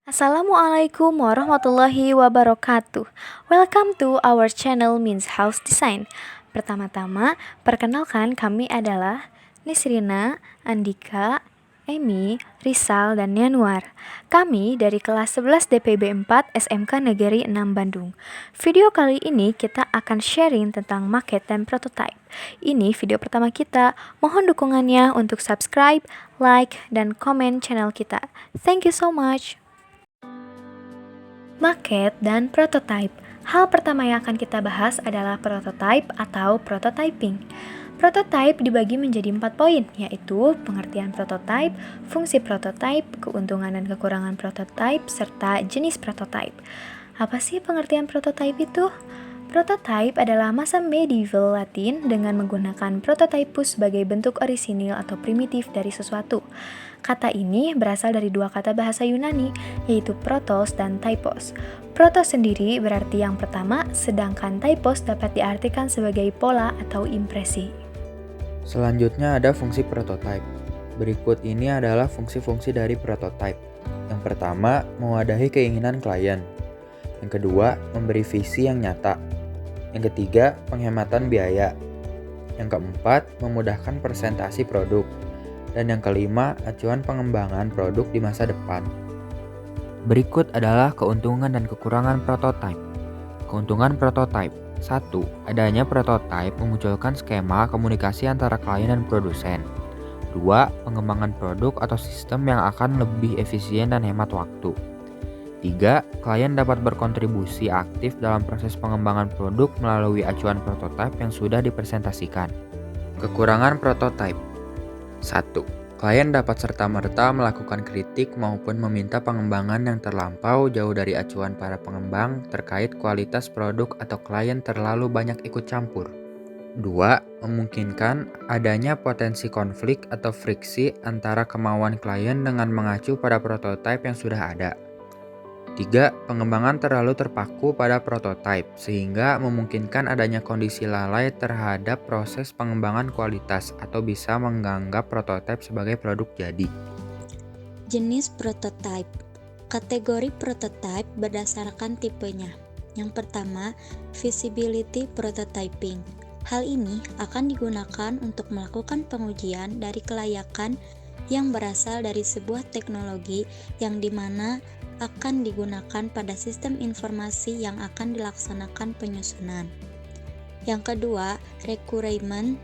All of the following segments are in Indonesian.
Assalamualaikum warahmatullahi wabarakatuh. Welcome to our channel Means House Design. Pertama-tama, perkenalkan kami adalah Nisrina, Andika, Emi, Rizal, dan Yanuar. Kami dari kelas 11 DPB 4 SMK Negeri 6 Bandung. Video kali ini kita akan sharing tentang maket dan prototype. Ini video pertama kita. Mohon dukungannya untuk subscribe, like, dan komen channel kita. Thank you so much. Maket dan prototype. Hal pertama yang akan kita bahas adalah prototype atau prototyping. Prototype dibagi menjadi 4 poin, yaitu pengertian prototype, fungsi prototype, keuntungan dan kekurangan prototype, serta jenis prototype. Apa sih pengertian prototype itu? Prototype adalah masa medieval Latin dengan menggunakan prototypus sebagai bentuk orisinil atau primitif dari sesuatu. Kata ini berasal dari dua kata bahasa Yunani, yaitu protos dan typos. Protos sendiri berarti yang pertama, sedangkan typos dapat diartikan sebagai pola atau impresi. Selanjutnya ada fungsi prototype. Berikut ini adalah fungsi-fungsi dari prototype. Yang pertama, mewadahi keinginan klien. Yang kedua, memberi visi yang nyata. Yang ketiga, penghematan biaya. Yang keempat, memudahkan presentasi produk. Dan yang kelima, acuan pengembangan produk di masa depan. Berikut adalah keuntungan dan kekurangan prototype. Keuntungan prototype. 1. Adanya prototype memunculkan skema komunikasi antara klien dan produsen. 2. Pengembangan produk atau sistem yang akan lebih efisien dan hemat waktu. 3. Klien dapat berkontribusi aktif dalam proses pengembangan produk melalui acuan prototype yang sudah dipresentasikan. Kekurangan prototype. 1. Klien dapat serta-merta melakukan kritik maupun meminta pengembangan yang terlampau jauh dari acuan para pengembang terkait kualitas produk atau klien terlalu banyak ikut campur. 2. Memungkinkan adanya potensi konflik atau friksi antara kemauan klien dengan mengacu pada prototipe yang sudah ada. 3. Pengembangan terlalu terpaku pada prototipe sehingga memungkinkan adanya kondisi lalai terhadap proses pengembangan kualitas atau bisa menganggap prototipe sebagai produk jadi. Jenis prototype. Kategori prototype berdasarkan tipenya. Yang pertama, feasibility prototyping. Hal ini akan digunakan untuk melakukan pengujian dari kelayakan yang berasal dari sebuah teknologi yang dimana akan digunakan pada sistem informasi yang akan dilaksanakan penyusunan. Yang kedua, requirement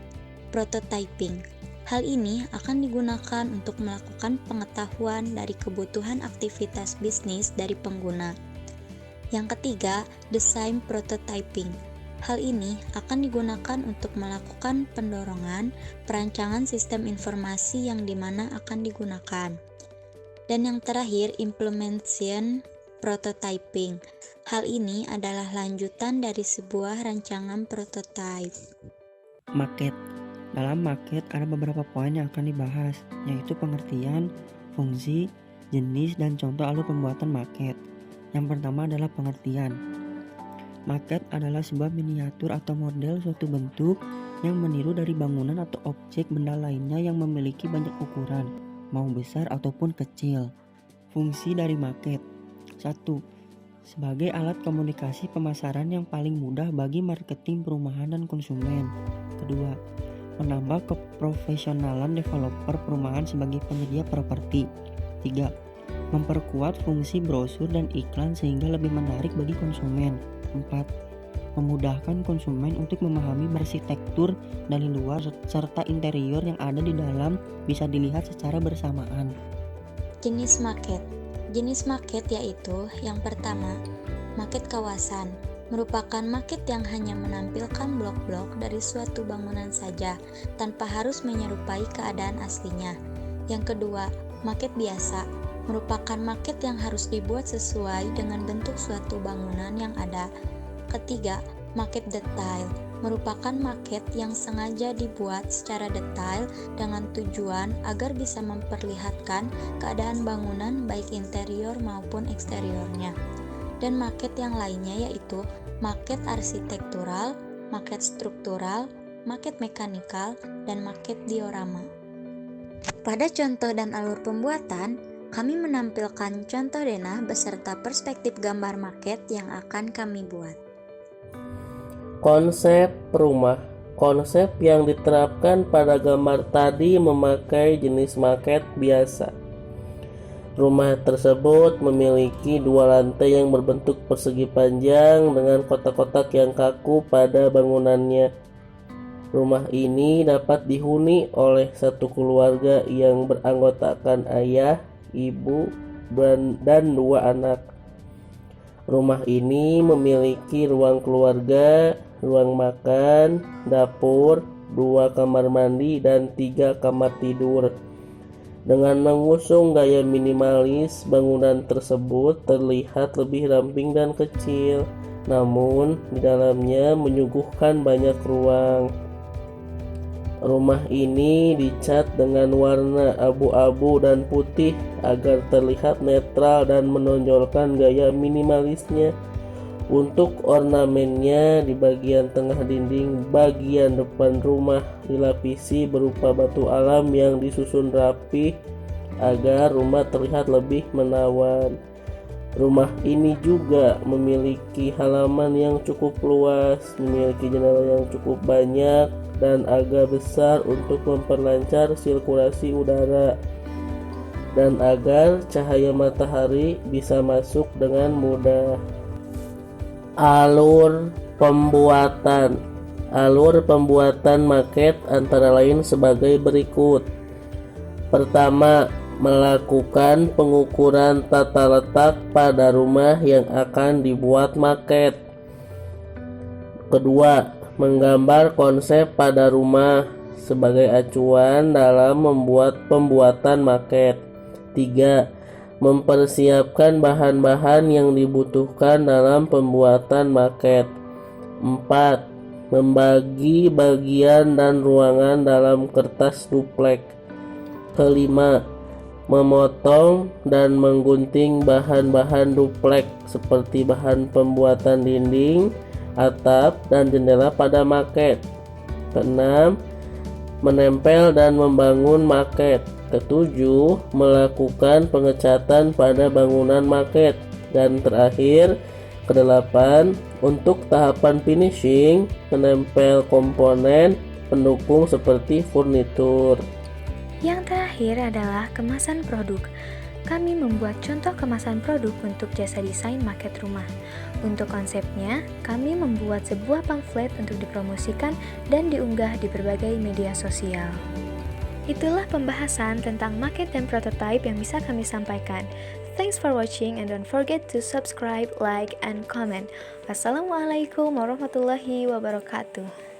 prototyping. Hal ini akan digunakan untuk melakukan pengetahuan dari kebutuhan aktivitas bisnis dari pengguna. Yang ketiga, design prototyping. Hal ini akan digunakan untuk melakukan pendorongan perancangan sistem informasi yang dimana akan digunakan. Dan yang terakhir, implementation prototyping. Hal ini adalah lanjutan dari sebuah rancangan prototype. Maket. Dalam maket ada beberapa poin yang akan dibahas, yaitu pengertian, fungsi, jenis, dan contoh alur pembuatan maket. Yang pertama adalah pengertian. Maket adalah sebuah miniatur atau model suatu bentuk yang meniru dari bangunan atau objek benda lainnya yang memiliki banyak ukuran, mau besar ataupun kecil. Fungsi dari maket. 1. Sebagai alat komunikasi pemasaran yang paling mudah bagi marketing perumahan dan konsumen. Kedua, menambah keprofesionalan developer perumahan sebagai penyedia properti. 3. Memperkuat fungsi brosur dan iklan sehingga lebih menarik bagi konsumen. 4. Memudahkan konsumen untuk memahami arsitektur dari luar serta interior yang ada di dalam bisa dilihat secara bersamaan. Jenis maket. Jenis maket yaitu yang pertama, maket kawasan. Merupakan maket yang hanya menampilkan blok-blok dari suatu bangunan saja tanpa harus menyerupai keadaan aslinya. Yang kedua, maket biasa. Merupakan maket yang harus dibuat sesuai dengan bentuk suatu bangunan yang ada. Ketiga, maket detail. Merupakan maket yang sengaja dibuat secara detail dengan tujuan agar bisa memperlihatkan keadaan bangunan baik interior maupun eksteriornya. Dan maket yang lainnya yaitu maket arsitektural, maket struktural, maket mekanikal, dan maket diorama. Pada contoh dan alur pembuatan, Kami menampilkan contoh denah beserta perspektif gambar maket yang akan kami buat. Konsep rumah. Konsep yang diterapkan pada gambar tadi memakai jenis maket biasa. Rumah tersebut memiliki 2 lantai yang berbentuk persegi panjang dengan kotak-kotak yang kaku pada bangunannya. Rumah ini dapat dihuni oleh satu keluarga yang beranggotakan ayah, ibu, dan 2 anak. Rumah ini memiliki ruang keluarga, ruang makan, dapur, 2 kamar mandi, dan 3 kamar tidur. Dengan mengusung gaya minimalis, bangunan tersebut terlihat lebih ramping dan kecil, namun di dalamnya menyuguhkan banyak ruang. Rumah ini dicat dengan warna abu-abu dan putih agar terlihat netral dan menonjolkan gaya minimalisnya. Untuk ornamennya di bagian tengah dinding bagian depan rumah dilapisi berupa batu alam yang disusun rapi agar rumah terlihat lebih menawan. Rumah ini juga memiliki halaman yang cukup luas, memiliki jendela yang cukup banyak dan agak besar untuk memperlancar sirkulasi udara dan agar cahaya matahari bisa masuk dengan mudah. Alur pembuatan. Alur pembuatan maket antara lain sebagai berikut. Pertama, melakukan pengukuran tata letak pada rumah yang akan dibuat maket. Kedua, menggambar konsep pada rumah sebagai acuan dalam membuat pembuatan maket. 3. Mempersiapkan bahan-bahan yang dibutuhkan dalam pembuatan maket. 4. Membagi bagian dan ruangan dalam kertas duplek. Kelima, memotong dan menggunting bahan-bahan duplek seperti bahan pembuatan dinding, atap, dan jendela pada maket. Keenam, menempel dan membangun maket. Ketujuh, melakukan pengecatan pada bangunan maket. Dan terakhir, kedelapan, untuk tahapan finishing, menempel komponen pendukung seperti furnitur. Yang terakhir adalah kemasan produk. Kami membuat contoh kemasan produk untuk jasa desain maket rumah. Untuk konsepnya, kami membuat sebuah pamflet untuk dipromosikan dan diunggah di berbagai media sosial. Itulah pembahasan tentang maket dan prototype yang bisa kami sampaikan. Thanks for watching and don't forget to subscribe, like, and comment. Wassalamualaikum warahmatullahi wabarakatuh.